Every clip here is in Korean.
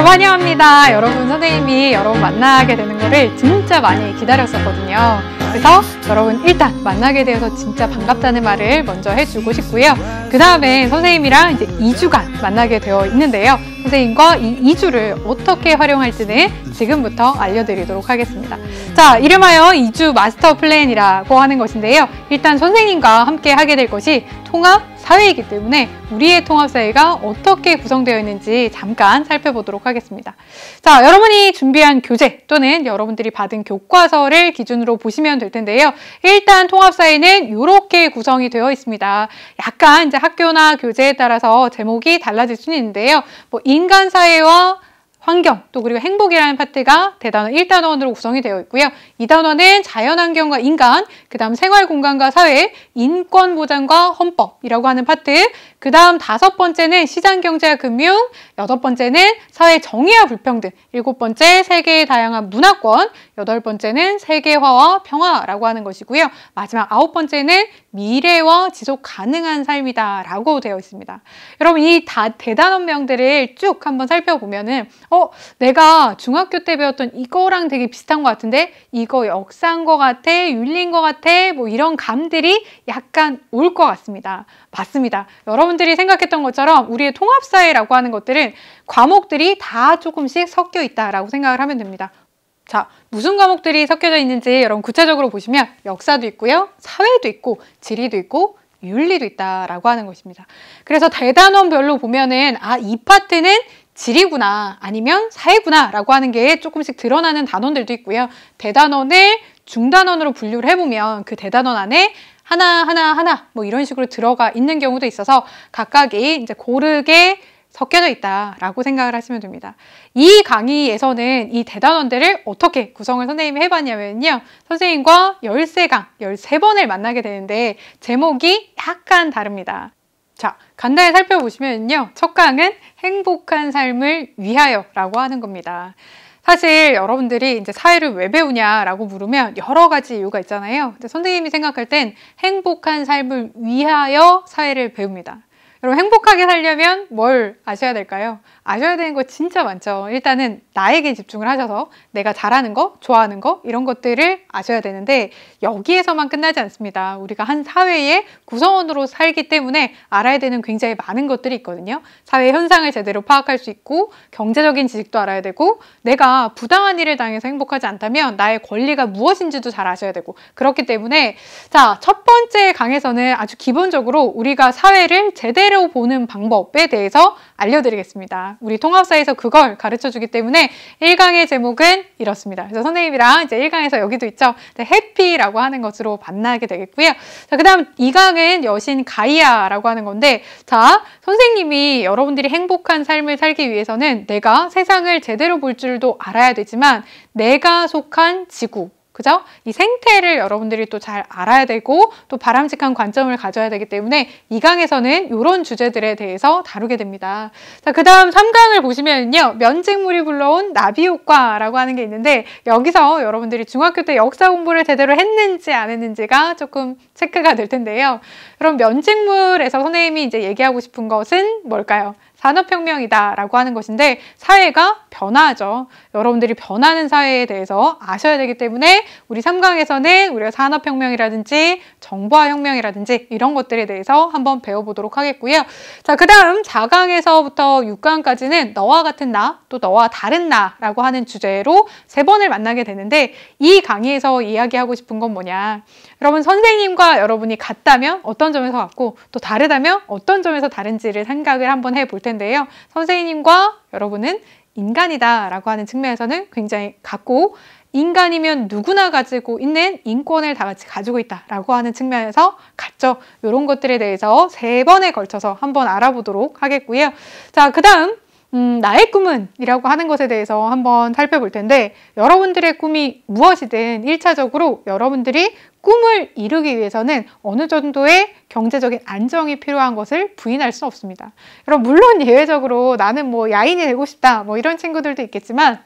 여러분 환영합니다. 여러분 선생님이 여러분 만나게 되는 거를 진짜 많이 기다렸었거든요. 그래서 여러분 일단 만나게 되어서 진짜 반갑다는 말을 먼저 해주고 싶고요. 그 다음에 선생님이랑 이제 2주간 만나게 되어 있는데요. 선생님과 이 2주를 어떻게 활용할지는 지금부터 알려드리도록 하겠습니다. 자, 이름하여 2주 마스터 플랜이라고 하는 것인데요. 일단 선생님과 함께 하게 될 것이 통합 사회이기 때문에 우리의 통합사회가 어떻게 구성되어 있는지 잠깐 살펴보도록 하겠습니다. 자, 여러분이 준비한 교재 또는 여러분들이 받은 교과서를 기준으로 보시면 될 텐데요. 일단 통합사회는 이렇게 구성이 되어 있습니다. 약간 이제 학교나 교재에 따라서 제목이 달라질 수는 있는데요. 뭐 인간사회와 환경, 또 그리고 행복이라는 파트가 대단원 1단원으로 구성이 되어 있고요. 2단원은 자연환경과 인간, 그 다음 생활공간과 사회, 인권보장과 헌법이라고 하는 파트, 그 다음 5번째는 시장경제와 금융, 6번째는 사회 정의와 불평등, 7번째 세계의 다양한 문화권, 8번째는 세계화와 평화라고 하는 것이고요. 마지막 9번째는 미래와 지속 가능한 삶이다 라고 되어 있습니다. 여러분 이 대단원명들을 쭉 한번 살펴보면은 내가 중학교 때 배웠던 이거랑 되게 비슷한 것 같은데 이거 역사인 것 같아, 윤리인 것 같아, 뭐 이런 감들이 약간 올 것 같습니다. 맞습니다. 여러분들이 생각했던 것처럼 우리의 통합사회라고 하는 것들은 과목들이 다 조금씩 섞여 있다라고 생각을 하면 됩니다. 자, 무슨 과목들이 섞여져 있는지 여러분 구체적으로 보시면 역사도 있고요, 사회도 있고, 지리도 있고, 윤리도 있다라고 하는 것입니다. 그래서 대단원별로 보면은 이 파트는 지리구나 아니면 사회구나 라고 하는 게 조금씩 드러나는 단원들도 있고요. 대단원을 중단원으로 분류를 해보면 그 대단원 안에 하나 뭐 이런 식으로 들어가 있는 경우도 있어서 각각이 이제 고르게 섞여져 있다라고 생각을 하시면 됩니다. 이 강의에서는 이 대단원들을 어떻게 구성을 선생님이 해봤냐면요. 선생님과 13강, 13번을 만나게 되는데 제목이 약간 다릅니다. 자, 간단히 살펴보시면요. 첫 강은 행복한 삶을 위하여 라고 하는 겁니다. 사실 여러분들이 이제 사회를 왜 배우냐라고 물으면 여러 가지 이유가 있잖아요. 근데 선생님이 생각할 땐 행복한 삶을 위하여 사회를 배웁니다. 여러분 행복하게 살려면 뭘 아셔야 될까요? 아셔야 되는 거 진짜 많죠. 일단은 나에게 집중을 하셔서 내가 잘하는 거, 좋아하는 거 이런 것들을 아셔야 되는데 여기에서만 끝나지 않습니다. 우리가 한 사회의 구성원으로 살기 때문에 알아야 되는 굉장히 많은 것들이 있거든요. 사회 현상을 제대로 파악할 수 있고 경제적인 지식도 알아야 되고 내가 부당한 일을 당해서 행복하지 않다면 나의 권리가 무엇인지도 잘 아셔야 되고 그렇기 때문에 자, 첫 번째 강에서는 아주 기본적으로 우리가 사회를 제대로 보는 방법에 대해서 알려드리겠습니다. 우리 통합사에서 그걸 가르쳐주기 때문에 1강의 제목은 이렇습니다. 그래서 선생님이랑 이제 1강에서 여기도 있죠. 해피라고 하는 것으로 만나게 되겠고요. 자, 그 다음 2강은 여신 가이아라고 하는 건데 자, 선생님이 여러분들이 행복한 삶을 살기 위해서는 내가 세상을 제대로 볼 줄도 알아야 되지만 내가 속한 지구 그죠? 이 생태를 여러분들이 또 잘 알아야 되고 또 바람직한 관점을 가져야 되기 때문에 2강에서는 이런 주제들에 대해서 다루게 됩니다. 자, 그 다음 3강을 보시면요. 면직물이 불러온 나비 효과라고 하는 게 있는데 여기서 여러분들이 중학교 때 역사 공부를 제대로 했는지 안 했는지가 조금 체크가 될 텐데요. 그럼 면직물에서 선생님이 이제 얘기하고 싶은 것은 뭘까요? 산업혁명이다 라고 하는 것인데 사회가 변화하죠. 여러분들이 변하는 사회에 대해서 아셔야 되기 때문에 우리 3강에서는 우리가 산업혁명이라든지 정보화혁명이라든지 이런 것들에 대해서 한번 배워보도록 하겠고요. 자, 그 다음 4강에서부터 6강까지는 너와 같은 나, 또 너와 다른 나라고 하는 주제로 3번을 만나게 되는데 이 강의에서 이야기하고 싶은 건 뭐냐. 여러분 선생님과 여러분이 같다면 어떤 점에서 같고 또 다르다면 어떤 점에서 다른지를 생각을 한번 해볼 텐데요. 선생님과 여러분은 인간이다 라고 하는 측면에서는 굉장히 같고 인간이면 누구나 가지고 있는 인권을 다 같이 가지고 있다 라고 하는 측면에서 같죠. 이런 것들에 대해서 3번에 걸쳐서 한번 알아보도록 하겠고요. 자, 그 다음 나의 꿈은? 이라고 하는 것에 대해서 한번 살펴볼 텐데 여러분들의 꿈이 무엇이든 1차적으로 여러분들이 꿈을 이루기 위해서는 어느 정도의 경제적인 안정이 필요한 것을 부인할 수 없습니다. 여러분 물론 예외적으로 나는 뭐 야인이 되고 싶다 뭐 이런 친구들도 있겠지만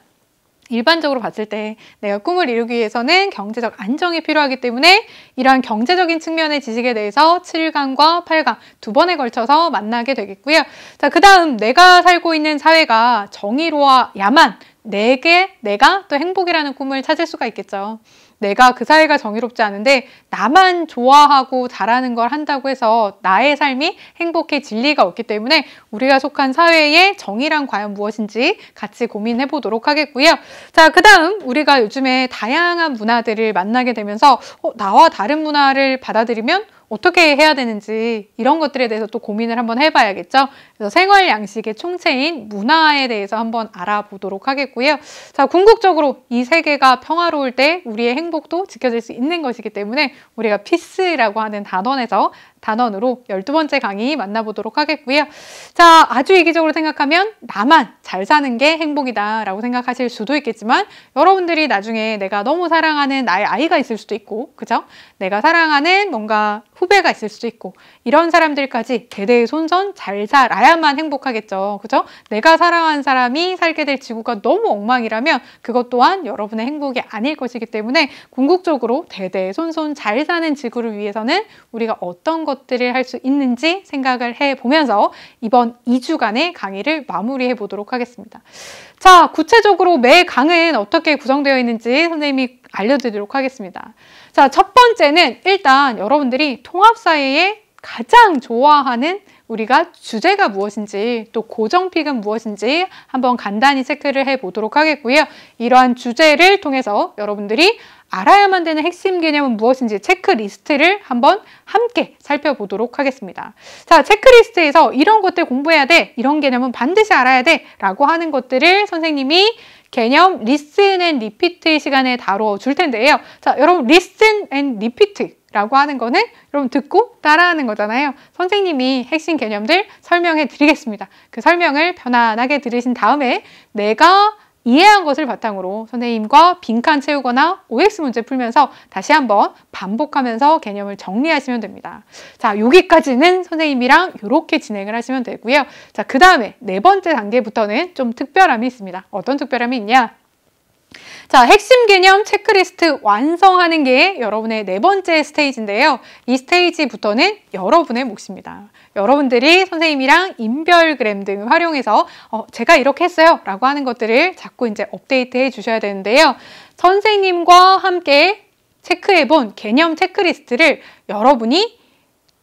일반적으로 봤을 때 내가 꿈을 이루기 위해서는 경제적 안정이 필요하기 때문에 이러한 경제적인 측면의 지식에 대해서 7강과 8강 두 번에 걸쳐서 만나게 되겠고요. 자, 그 다음 내가 살고 있는 사회가 정의로워야만 내가 또 행복이라는 꿈을 찾을 수가 있겠죠. 내가 그 사회가 정의롭지 않은데 나만 좋아하고 잘하는 걸 한다고 해서 나의 삶이 행복해질 리가 없기 때문에 우리가 속한 사회의 정의란 과연 무엇인지 같이 고민해 보도록 하겠고요. 자, 그 다음 우리가 요즘에 다양한 문화들을 만나게 되면서 나와 다른 문화를 받아들이면 어떻게 해야 되는지 이런 것들에 대해서 또 고민을 한번 해봐야겠죠. 그래서 생활 양식의 총체인 문화에 대해서 한번 알아보도록 하겠고요. 자, 궁극적으로 이 세계가 평화로울 때 우리의 행복도 지켜질 수 있는 것이기 때문에 우리가 피스라고 하는 단원으로 12번째 강의 만나보도록 하겠고요. 자, 아주 이기적으로 생각하면 나만 잘 사는 게 행복이다 라고 생각하실 수도 있겠지만 여러분들이 나중에 내가 너무 사랑하는 나의 아이가 있을 수도 있고, 그죠? 내가 사랑하는 뭔가 후배가 있을 수도 있고 이런 사람들까지 대대손손 잘 살아야만 행복하겠죠. 그죠? 내가 사랑하는 사람이 살게 될 지구가 너무 엉망이라면 그것 또한 여러분의 행복이 아닐 것이기 때문에 궁극적으로 대대손손 잘 사는 지구를 위해서는 우리가 어떤 것들을 할 수 있는지 생각을 해보면서 이번 2주간의 강의를 마무리해 보도록 하겠습니다. 자, 구체적으로 매 강은 어떻게 구성되어 있는지 선생님이 알려드리도록 하겠습니다. 자, 첫 번째는 일단 여러분들이 통합사회에 가장 좋아하는 우리가 주제가 무엇인지 또 고정픽은 무엇인지 한번 간단히 체크를 해보도록 하겠고요. 이러한 주제를 통해서 여러분들이 알아야만 되는 핵심 개념은 무엇인지 체크리스트를 한번 함께 살펴보도록 하겠습니다. 자, 체크리스트에서 이런 것들 공부해야 돼, 이런 개념은 반드시 알아야 돼 라고 하는 것들을 선생님이 개념 Listen and Repeat 시간에 다뤄줄 텐데요. 자, 여러분 Listen and Repeat 라고 하는 거는 여러분 듣고 따라하는 거잖아요. 선생님이 핵심 개념들 설명해 드리겠습니다. 그 설명을 편안하게 들으신 다음에 내가 이해한 것을 바탕으로 선생님과 빈칸 채우거나 OX 문제 풀면서 다시 한번 반복하면서 개념을 정리하시면 됩니다. 자, 여기까지는 선생님이랑 이렇게 진행을 하시면 되고요. 자, 그 다음에 네 번째 단계부터는 좀 특별함이 있습니다. 어떤 특별함이 있냐? 자, 핵심 개념 체크리스트 완성하는 게 여러분의 네 번째 스테이지인데요. 이 스테이지부터는 여러분의 몫입니다. 여러분들이 선생님이랑 인별그램 등을 활용해서 제가 이렇게 했어요 라고 하는 것들을 자꾸 이제 업데이트 해 주셔야 되는데요. 선생님과 함께 체크해본 개념 체크리스트를 여러분이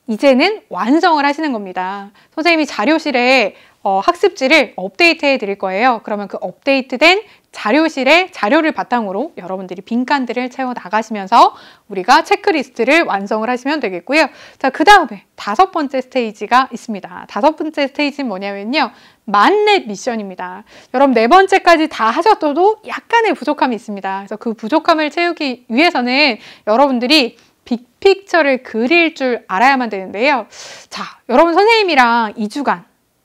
이제는 완성을 하시는 겁니다. 선생님이 자료실에 학습지를 업데이트 해 드릴 거예요. 그러면 그 업데이트된 자료실의 자료를 바탕으로 여러분들이 빈칸들을 채워 나가시면서 우리가 체크리스트를 완성을 하시면 되겠고요. 자, 그 다음에 다섯 번째 스테이지가 있습니다. 다섯 번째 스테이지는 뭐냐면요. 만렙 미션입니다. 여러분 네 번째까지 다 하셨어도 약간의 부족함이 있습니다. 그래서 그 부족함을 채우기 위해서는 여러분들이 빅픽처를 그릴 줄 알아야만 되는데요. 자, 여러분 선생님이랑 2주간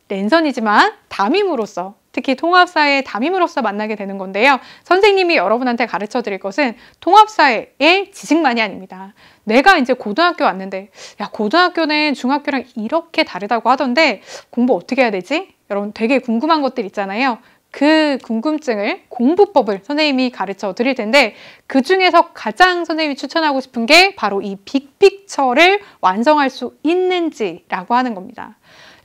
랜선이지만 담임으로서 특히 통합사회의 담임으로서 만나게 되는 건데요. 선생님이 여러분한테 가르쳐 드릴 것은 통합사회의 지식만이 아닙니다. 내가 이제 고등학교 왔는데 야, 고등학교는 중학교랑 이렇게 다르다고 하던데 공부 어떻게 해야 되지? 여러분 되게 궁금한 것들 있잖아요. 그 궁금증을 공부법을 선생님이 가르쳐 드릴 텐데 그 중에서 가장 선생님이 추천하고 싶은 게 바로 이 빅픽처를 완성할 수 있는지라고 하는 겁니다.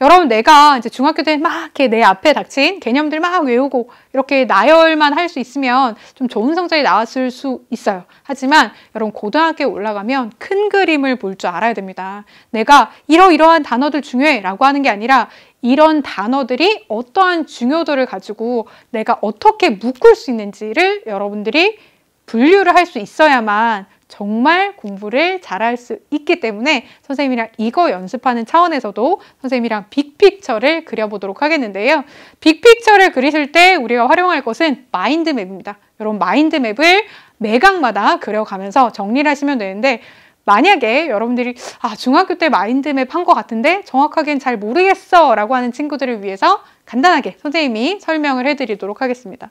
여러분 내가 이제 중학교 때 막 이렇게 내 앞에 닥친 개념들 막 외우고 이렇게 나열만 할 수 있으면 좀 좋은 성적이 나왔을 수 있어요. 하지만 여러분 고등학교에 올라가면 큰 그림을 볼 줄 알아야 됩니다. 내가 이러이러한 단어들 중요해 라고 하는 게 아니라 이런 단어들이 어떠한 중요도를 가지고 내가 어떻게 묶을 수 있는지를 여러분들이 분류를 할 수 있어야만 정말 공부를 잘할 수 있기 때문에 선생님이랑 이거 연습하는 차원에서도 선생님이랑 빅픽처를 그려보도록 하겠는데요. 빅픽처를 그리실 때 우리가 활용할 것은 마인드맵입니다. 여러분 마인드맵을 매강마다 그려가면서 정리를 하시면 되는데 만약에 여러분들이 중학교 때 마인드맵 한 것 같은데 정확하게는 잘 모르겠어 라고 하는 친구들을 위해서 간단하게 선생님이 설명을 해드리도록 하겠습니다.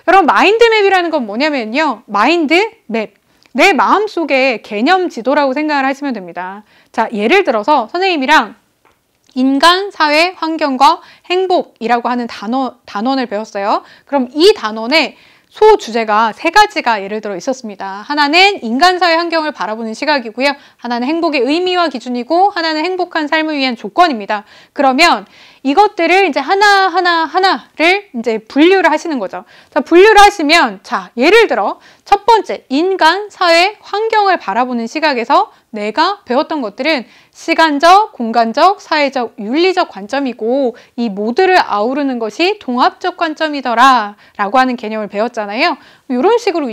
여러분 마인드맵이라는 건 뭐냐면요. 마인드맵. 내 마음속에 개념 지도라고 생각을 하시면 됩니다. 자, 예를 들어서 선생님이랑 인간, 사회, 환경과 행복이라고 하는 단원을 배웠어요. 그럼 이 단원에 소주제가 세 가지가 예를 들어 있었습니다. 하나는 인간사회 환경을 바라보는 시각이고요. 하나는 행복의 의미와 기준이고 하나는 행복한 삶을 위한 조건입니다. 그러면 이것들을 이제 하나를 이제 분류를 하시는 거죠. 자, 분류를 하시면, 자, 예를 들어 첫 번째, 인간, 사회, 환경을 바라보는 시각에서 내가 배웠던 것들은 시간적, 공간적, 사회적, 윤리적 관점이고 이 모두를 아우르는 것이 통합적 관점이더라 라고 하는 개념을 배웠잖아요. 이런 식으로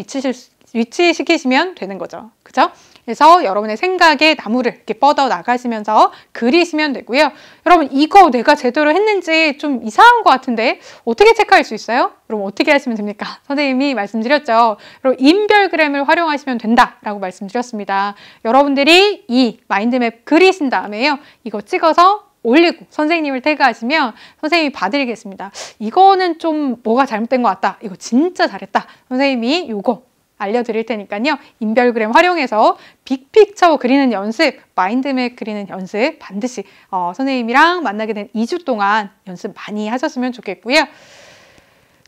위치시키시면 되는 거죠. 그죠? 그래서 여러분의 생각의 나무를 이렇게 뻗어 나가시면서 그리시면 되고요. 여러분, 이거 내가 제대로 했는지 좀 이상한 것 같은데 어떻게 체크할 수 있어요? 여러분, 어떻게 하시면 됩니까? 선생님이 말씀드렸죠. 여러분, 인별그램을 활용하시면 된다라고 말씀드렸습니다. 여러분들이 이 마인드맵 그리신 다음에요. 이거 찍어서 올리고 선생님을 태그하시면 선생님이 봐드리겠습니다. 이거는 좀 뭐가 잘못된 것 같다. 이거 진짜 잘했다. 선생님이 요거 알려드릴 테니까요. 인별그램 활용해서 빅픽처 그리는 연습, 마인드맵 그리는 연습 반드시 선생님이랑 만나게 된 2주 동안 연습 많이 하셨으면 좋겠고요.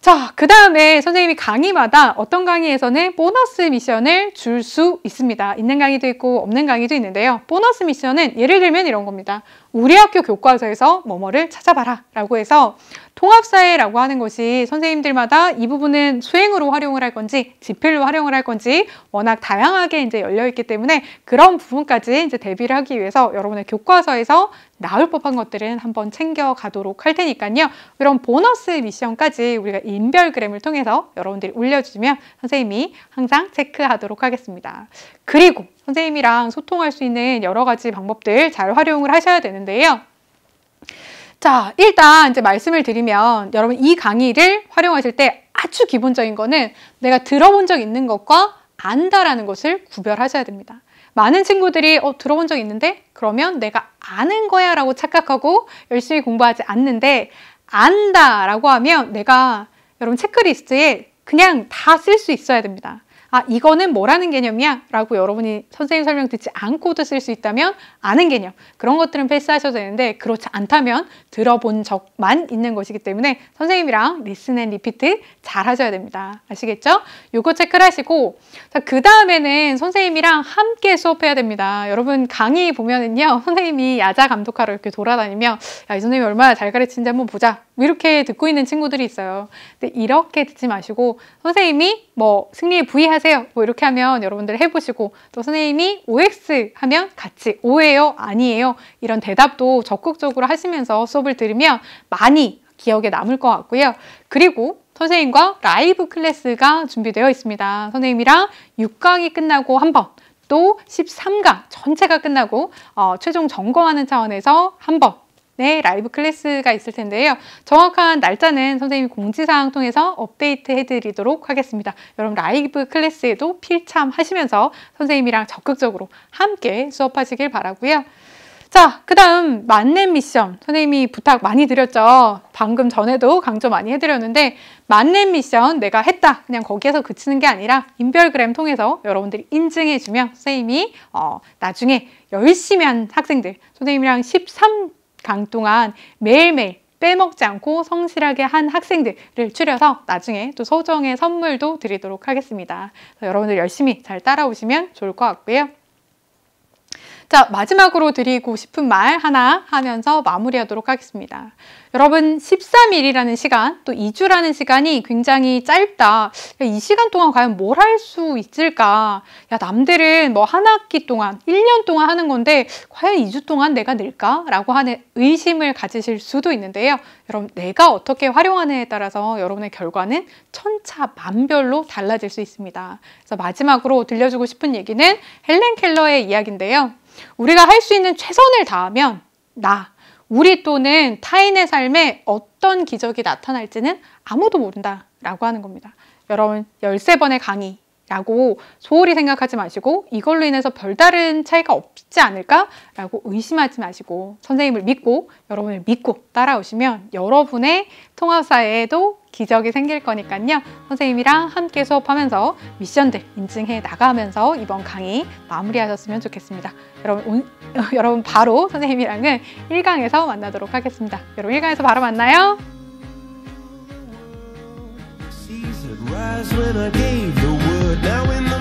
자, 그 다음에 선생님이 강의마다 어떤 강의에서는 보너스 미션을 줄 수 있습니다. 있는 강의도 있고 없는 강의도 있는데요. 보너스 미션은 예를 들면 이런 겁니다. 우리 학교 교과서에서 뭐뭐를 찾아봐라 라고 해서 통합사회라고 하는 것이 선생님들마다 이 부분은 수행으로 활용을 할 건지 지필로 활용을 할 건지 워낙 다양하게 이제 열려있기 때문에 그런 부분까지 이제 대비를 하기 위해서 여러분의 교과서에서 나올 법한 것들은 한번 챙겨가도록 할 테니까요. 이런 보너스 미션까지 우리가 인별그램을 통해서 여러분들이 올려주시면 선생님이 항상 체크하도록 하겠습니다. 그리고 선생님이랑 소통할 수 있는 여러 가지 방법들 잘 활용을 하셔야 되는데요. 자, 일단 이제 말씀을 드리면 여러분 이 강의를 활용하실 때 아주 기본적인 거는 내가 들어본 적 있는 것과 안다라는 것을 구별하셔야 됩니다. 많은 친구들이 들어본 적 있는데 그러면 내가 아는 거야 라고 착각하고 열심히 공부하지 않는데 안다라고 하면 내가 여러분 체크리스트에 그냥 다 쓸 수 있어야 됩니다. 아, 이거는 뭐라는 개념이야? 라고 여러분이 선생님 설명 듣지 않고도 쓸 수 있다면 아는 개념, 그런 것들은 패스하셔도 되는데 그렇지 않다면 들어본 적만 있는 것이기 때문에 선생님이랑 리슨 앤 리피트 잘 하셔야 됩니다. 아시겠죠? 요거 체크를 하시고 자, 그 다음에는 선생님이랑 함께 수업해야 됩니다. 여러분 강의 보면은요 선생님이 야자 감독하러 이렇게 돌아다니며 야, 이 선생님이 얼마나 잘 가르치는지 한번 보자 이렇게 듣고 있는 친구들이 있어요. 근데 이렇게 듣지 마시고 선생님이 뭐 승리에 V 하세요 뭐 이렇게 하면 여러분들 해보시고 또 선생님이 OX 하면 같이 O예요 아니에요 이런 대답도 적극적으로 하시면서 수업을 들으면 많이 기억에 남을 것 같고요. 그리고 선생님과 라이브 클래스가 준비되어 있습니다. 선생님이랑 6강이 끝나고 한 번, 또 13강 전체가 끝나고 최종 점검하는 차원에서 한 번 네, 라이브 클래스가 있을 텐데요. 정확한 날짜는 선생님이 공지사항 통해서 업데이트 해드리도록 하겠습니다. 여러분 라이브 클래스에도 필참하시면서 선생님이랑 적극적으로 함께 수업하시길 바라고요. 자, 그 다음 만렙 미션 선생님이 부탁 많이 드렸죠. 방금 전에도 강조 많이 해드렸는데 만렙 미션 내가 했다 그냥 거기에서 그치는 게 아니라 인별그램 통해서 여러분들이 인증해주면 선생님이 나중에 열심히 한 학생들 선생님이랑 13강 동안 매일매일 빼먹지 않고 성실하게 한 학생들을 추려서 나중에 또 소정의 선물도 드리도록 하겠습니다. 여러분들 열심히 잘 따라오시면 좋을 것 같고요. 자, 마지막으로 드리고 싶은 말 하나 하면서 마무리하도록 하겠습니다. 여러분 13일이라는 시간, 또 2주라는 시간이 굉장히 짧다. 이 시간 동안 과연 뭘 할 수 있을까? 야, 남들은 뭐 한 학기 동안, 1년 동안 하는 건데 과연 2주 동안 내가 늘까? 라고 하는 의심을 가지실 수도 있는데요. 여러분 내가 어떻게 활용하느냐에 따라서 여러분의 결과는 천차만별로 달라질 수 있습니다. 그래서 마지막으로 들려주고 싶은 얘기는 헬렌 켈러의 이야기인데요. 우리가 할 수 있는 최선을 다하면 우리 또는 타인의 삶에 어떤 기적이 나타날지는 아무도 모른다 라고 하는 겁니다. 여러분 13번의 강의라고 소홀히 생각하지 마시고 이걸로 인해서 별다른 차이가 없지 않을까? 라고 의심하지 마시고 선생님을 믿고 여러분을 믿고 따라오시면 여러분의 통합사회에도 기적이 생길 거니까요. 선생님이랑 함께 수업하면서 미션들 인증해 나가면서 이번 강의 마무리하셨으면 좋겠습니다. 여러분 바로 선생님이랑은 1강에서 만나도록 하겠습니다. 여러분 1강에서 바로 만나요. eyes when I gave the word. Now in the